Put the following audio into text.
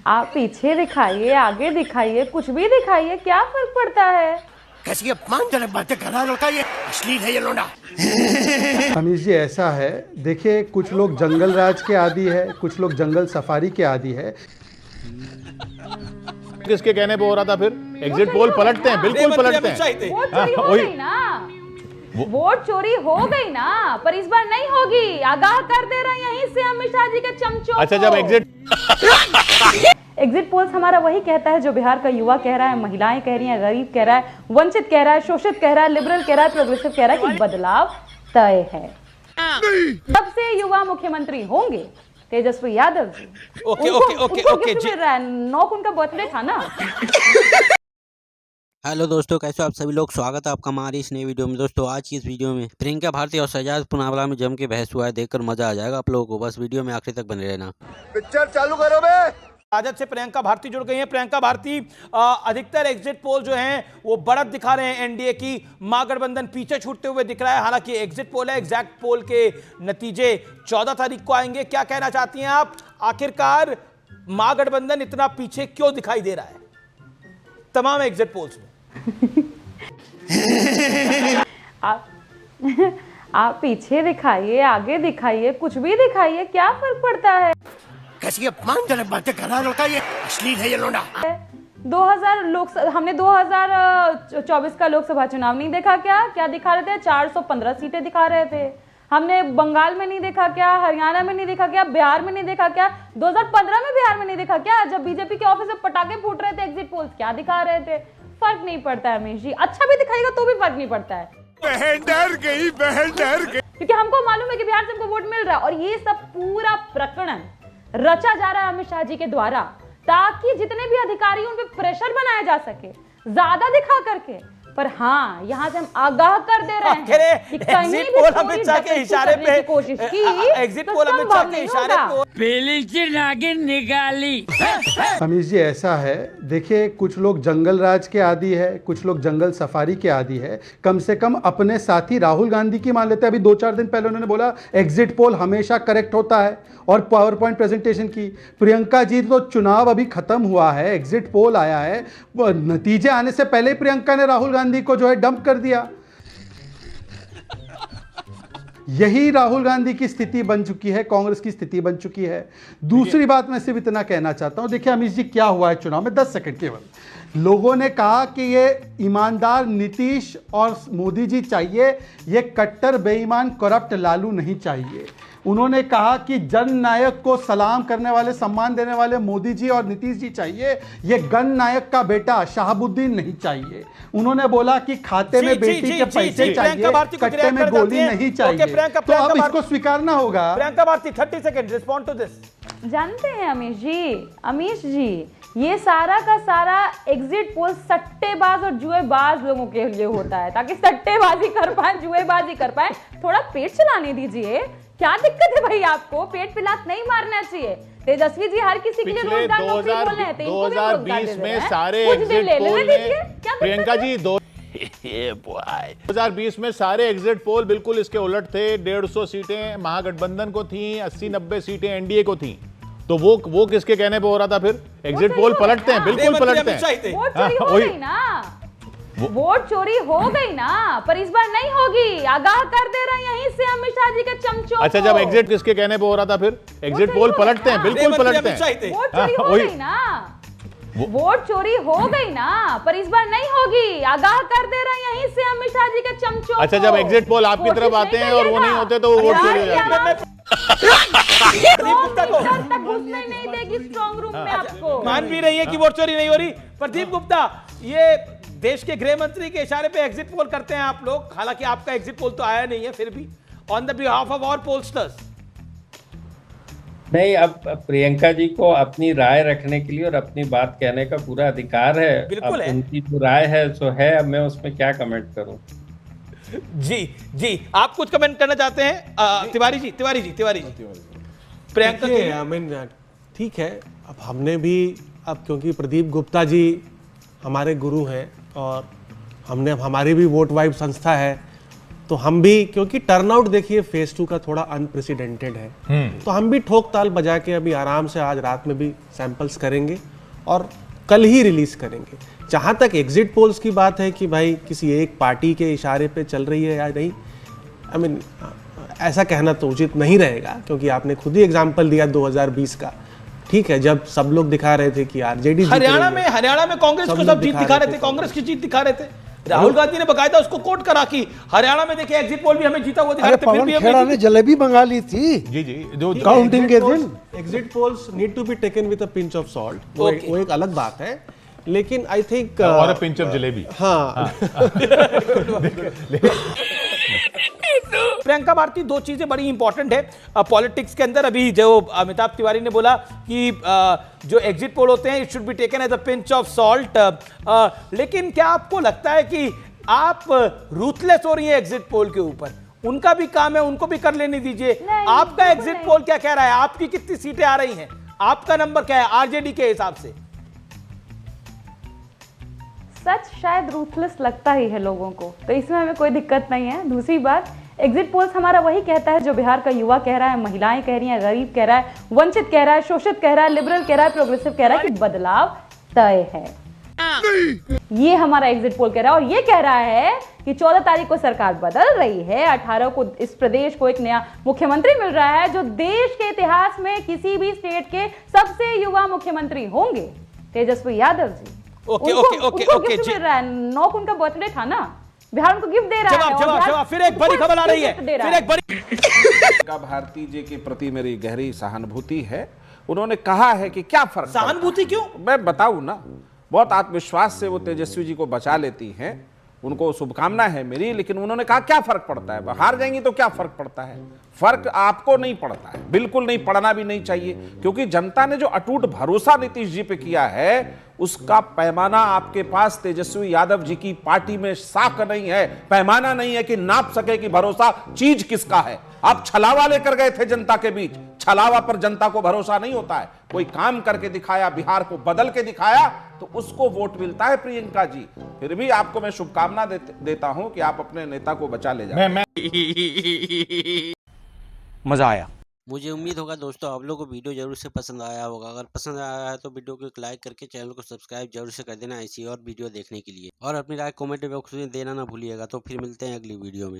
आप पीछे दिखाइए, आगे दिखाइए, कुछ भी दिखाइए, क्या फर्क पड़ता है। कैसी अपमानजनक बातें कर रहा है लड़का, ये अश्लील है ये लोंडा। अमीश जी ऐसा है, देखिए कुछ लोग जंगल राज के आदी है, कुछ लोग जंगल सफारी के आदी है। किसके कहने पे हो रहा था फिर? एग्जिट पोल पलटते हैं, बिल्कुल पलटते हैं। वोट चोरी हो गई ना, वोट चोरी हो गई ना, पर इस बार नहीं होगी। आगाह कर दे रहे हैं यहीं से अमित शाह जी के चमचों। अच्छा, जब एग्जिट पोल्स हमारा वही कहता है जो बिहार का युवा कह रहा है, महिलाएं कह रही हैं, गरीब कह रहा है, वंचित कह रहा है, शोषित कह रहा है, लिबरल कह रहा है, प्रोग्रेसिव कह रहा है कि बदलाव तय है। सबसे युवा मुख्यमंत्री होंगे तेजस्वी यादव जी। ओके जी, नौक उनका बर्थडे था ना। हेलो दोस्तों, कैसे हो आप सभी लोग। स्वागत है आपका हमारी इस नई वीडियो में। दोस्तों आज की इस वीडियो में प्रियंका भारती और शहजाद पुनावाला में जम के बहस हुआ है, देखकर मजा आ जाएगा आप लोगों को। बस वीडियो में आखिर तक बने रहना। पिक्चर चालू करो बे। राजद से प्रियंका भारती जुड़ गई हैं। प्रियंका भारती अधिकतर एग्जिट पोल जो हैं वो बढ़त दिखा रहे हैं एनडीए की। महागठबंधन पीछे छूटते हुए दिख रहा है। हालांकि एग्जिट पोल है, एग्जैक्ट पोल के नतीजे 14 तारीख को आएंगे। क्या कहना चाहती हैं आप, आखिरकार महागठबंधन इतना पीछे क्यों दिखाई दे रहा है तमाम एग्जिट पोल्स में? आप पीछे दिखाइए, आगे दिखाइए, कुछ भी दिखाइए, क्या फर्क पड़ता है। कैसी अपमानजनक बातें कर रहा है लड़का, ये अश्लील है ये लोंडा। 2000 हमने 2024 का लोकसभा चुनाव नहीं देखा क्या? क्या दिखा रहे थे? 415 सीटें दिखा रहे थे। हमने बंगाल में नहीं देखा क्या? हरियाणा में नहीं देखा क्या? बिहार में नहीं देखा क्या? 2015 में बिहार में नहीं देखा क्या? जब बीजेपी के ऑफिस में पटाखे फूट रहे थे, एग्जिट पोल्स क्या दिखा रहे थे? फर्क नहीं पड़ता है अमीश जी। अच्छा भी दिखाएगा तो भी फर्क नहीं पड़ता है। बहन डर गई, बहन डर गई। क्योंकि हमको मालूम है कि बिहार से हमको वोट मिल रहा है, और ये सब पूरा प्रकरण रचा जा रहा है अमित शाह जी के द्वारा, ताकि जितने भी अधिकारी उन पे प्रेशर बनाया जा सके ज्यादा दिखा करके। पर हाँ, यहाँ से हम आगाह कर दे रहे हैं कि कहीं भी पोल अमित शाह के इशारे पे कोशिश की, एग्जिट पोल अमित शाह के इशारे पे पहली से नागिन निकाली। अमीश जी ऐसा है, देखिए कुछ लोग जंगल राज के आदी है, कुछ लोग जंगल सफारी के आदी है। कम से कम अपने साथी राहुल गांधी की मान लेते हैं। अभी 2-4 दिन पहले उन्होंने बोला एग्जिट पोल हमेशा करेक्ट होता है, और पावर पॉइंट प्रेजेंटेशन की। प्रियंका जी तो चुनाव अभी खत्म हुआ है, एग्जिट पोल आया है, नतीजे आने से पहले प्रियंका ने राहुल गांधी को जो है डंप कर दिया। यही राहुल गांधी की स्थिति बन चुकी है, कांग्रेस की स्थिति बन चुकी है। दूसरी बात मैं सिर्फ इतना कहना चाहता हूं, देखिए अमीश जी क्या हुआ है चुनाव में, 10 सेकंड केवल। लोगों ने कहा कि ये ईमानदार नीतीश और मोदी जी चाहिए, ये कट्टर बेईमान करप्ट लालू नहीं चाहिए। उन्होंने कहा कि जन नायक को सलाम करने वाले, सम्मान देने वाले मोदी जी और नीतीश जी चाहिए, ये गन नायक का बेटा शहाबुद्दीन नहीं चाहिए। उन्होंने बोला कि खाते में बेटी के पैसे चाहिए, कट्टे में गोली नहीं चाहिए। तो अब इसको स्वीकारना होगा। Priyanka Bharti 30 second, respond to this. जानते हैं अमीश जी, ये सारा का सारा एग्जिट पोल सट्टेबाज और जुएबाज लोगों के लिए होता है, ताकि सट्टेबाजी कर पाए, जुएबाजी कर पाए। थोड़ा पेट चलाने दीजिए। क्या दिक्कत है भाई आपको? पेट पे लात नहीं मारना चाहिए। तेजस्वी जी हर किसी के लिए रोजगार नौकरी बोल रहे हैं, 2020 में सारे एग्जिट पोल में प्रियंका जी 2020 में सारे एग्जिट पोल बिल्कुल इसके उलट थे। 150 सीटें महागठबंधन को थी, 80-90 सीटें एनडीए को थी। तो वो किसके कहने पे हो रहा था फिर? एग्जिट पोल पलटते हैं, बिल्कुल पलटते हैं। वोट चोरी हो गई ना, वोट चोरी हो गई ना, पर इस बार नहीं होगी। आगाह कर दे रहे हैं यहीं से अमित शाह जी के चमचों। अच्छा, जब एग्जिट किसके कहने पे हो रहा था फिर? एग्जिट पोल पलटते हैं, बिल्कुल पलटते हैं। वोट चोरी हो गई ना, वोट चोरी हो गई ना, पर इस बार नहीं होगी। आगाह कर दे रहे हैं यहीं से अमित शाह जी के चमचों। अच्छा, जब एग्जिट पोल आपकी तरफ आते हैं और वो नहीं होते तो वोट चोरी हो जाते हैं। घुसने नहीं देगी स्ट्रांग रूम में आपको। मान भी रही है कि वोट चोरी नहीं हो रही। प्रदीप गुप्ता, ये देश के गृह मंत्री के इशारे पे एग्जिट पोल करते हैं आप लोग। हालांकि आपका एग्जिट पोल तो आया नहीं है, फिर भी on the behalf of all pollsters. नहीं, अब प्रियंका जी को अपनी राय रखने के लिए और अपनी बात कहने का पूरा अधिकार है। बिल्कुल है। उनकी जो राय है सो है, अब मैं उसमें क्या कमेंट करूं। जी आप कुछ कमेंट करना चाहते हैं? तिवारी जी प्रियंका के ठीक है। अब हमने भी, अब क्योंकि प्रदीप गुप्ता जी हमारे गुरु हैं और हमारी भी वोट वाइब संस्था है, तो हम भी, क्योंकि टर्नआउट देखिए फेज 2 का थोड़ा अनप्रेसिडेंटेड है, तो हम भी ठोक ताल बजा के अभी आराम से आज रात में भी सैंपल्स करेंगे और कल ही रिलीज करेंगे। जहां तक एग्जिट पोल्स की बात है कि भाई किसी एक पार्टी के इशारे पे चल रही है या नहीं, आई मीन ऐसा कहना तो उचित नहीं रहेगा, क्योंकि आपने खुद ही एग्जाम्पल दिया 2020 का। ठीक है, जब सब लोग दिखा रहे थे कि आरजेडी हरियाणा में कांग्रेस को सब जीत दिखा रहे थे, कांग्रेस की जीत दिखा रहे थे। राहुल गांधी ने बकायदा उसको कोट करा कि हरियाणा में देखिए एग्जिट पोल भी हमें जीता हुआ दिखा रहे थे, फिर भी खेड़ा ने जलेबी मंगा ली थी जी जो काउंटिंग के दिन। Exit polls need to be taken with a pinch of salt, वो एक अलग बात है, लेकिन आई थिंक और पिंच ऑफ जलेबी। हाँ प्रियंका भारती, दो चीजें बड़ी इंपॉर्टेंट है पॉलिटिक्स के अंदर। अभी जो अमिताभ तिवारी ने बोला कि जो एग्जिट पोल होते हैं it should be taken as a pinch of salt, लेकिन क्या आपको लगता है कि आप रूथलेस हो रही हैं एग्जिट पोल के ऊपर? उनका भी काम है, उनको भी कर लेने दीजिए। आपका एग्जिट पोल क्या कह रहा है? आपकी कितनी सीटें आ रही हैं? आपका नंबर क्या है आरजेडी के हिसाब से? सच शायद रूथलेस लगता ही है लोगों को, तो इसमें हमें कोई दिक्कत नहीं है। दूसरी बात, एग्जिट पोल्स हमारा वही कहता है जो बिहार का युवा कह रहा है, महिलाएं कह रही हैं, गरीब कह रहा है, वंचित कह रहा है, शोषित कह रहा है, लिबरल कह रहा है, प्रोग्रेसिव कह रहा है कि बदलाव तय है। ये हमारा एग्जिट पोल कह रहा है, और ये कह रहा है कि 14 तारीख को सरकार बदल रही है, 18 को इस प्रदेश को एक नया मुख्यमंत्री मिल रहा है जो देश के इतिहास में किसी भी स्टेट के सबसे युवा मुख्यमंत्री होंगे, तेजस्वी यादव जी। ओके मिल रहा है, 9 को उनका बर्थडे था ना, बिहार उनको गिफ्ट दे रहा है। जवाब फिर एक बड़ी खबर आ रही है, फिर एक बड़ी प्रियंका भारती जी के प्रति मेरी गहरी सहानुभूति है। उन्होंने कहा है कि क्या फर्क, सहानुभूति क्यों? मैं बताऊं ना, बहुत आत्मविश्वास से वो तेजस्वी जी को बचा लेती हैं, उनको शुभकामना है मेरी, लेकिन उन्होंने कहा क्या फर्क पड़ता है, हार जाएंगी तो क्या फर्क पड़ता है? फर्क आपको नहीं पड़ता है, बिल्कुल नहीं, पड़ना भी नहीं चाहिए, क्योंकि जनता ने जो अटूट भरोसा नीतीश जी पे किया है उसका पैमाना आपके पास तेजस्वी यादव जी की पार्टी में साख नहीं है, पैमाना नहीं है कि नाप सके कि भरोसा चीज किसका है। आप छलावा लेकर गए थे जनता के बीच, छलावा पर जनता को भरोसा नहीं होता है। कोई काम करके दिखाया, बिहार को बदल के दिखाया, तो उसको वोट मिलता है प्रियंका जी। फिर भी आपको मैं शुभकामना देता हूं कि आप अपने नेता को बचा ले जाए। मजा आया। मुझे उम्मीद होगा दोस्तों आप लोगों को वीडियो जरूर से पसंद आया होगा। अगर पसंद आया है तो वीडियो को एक लाइक करके चैनल को सब्सक्राइब जरूर से कर देना ऐसी और वीडियो देखने के लिए, और अपनी राय कमेंट बॉक्स में देना ना भूलिएगा। तो फिर मिलते हैं अगली वीडियो में।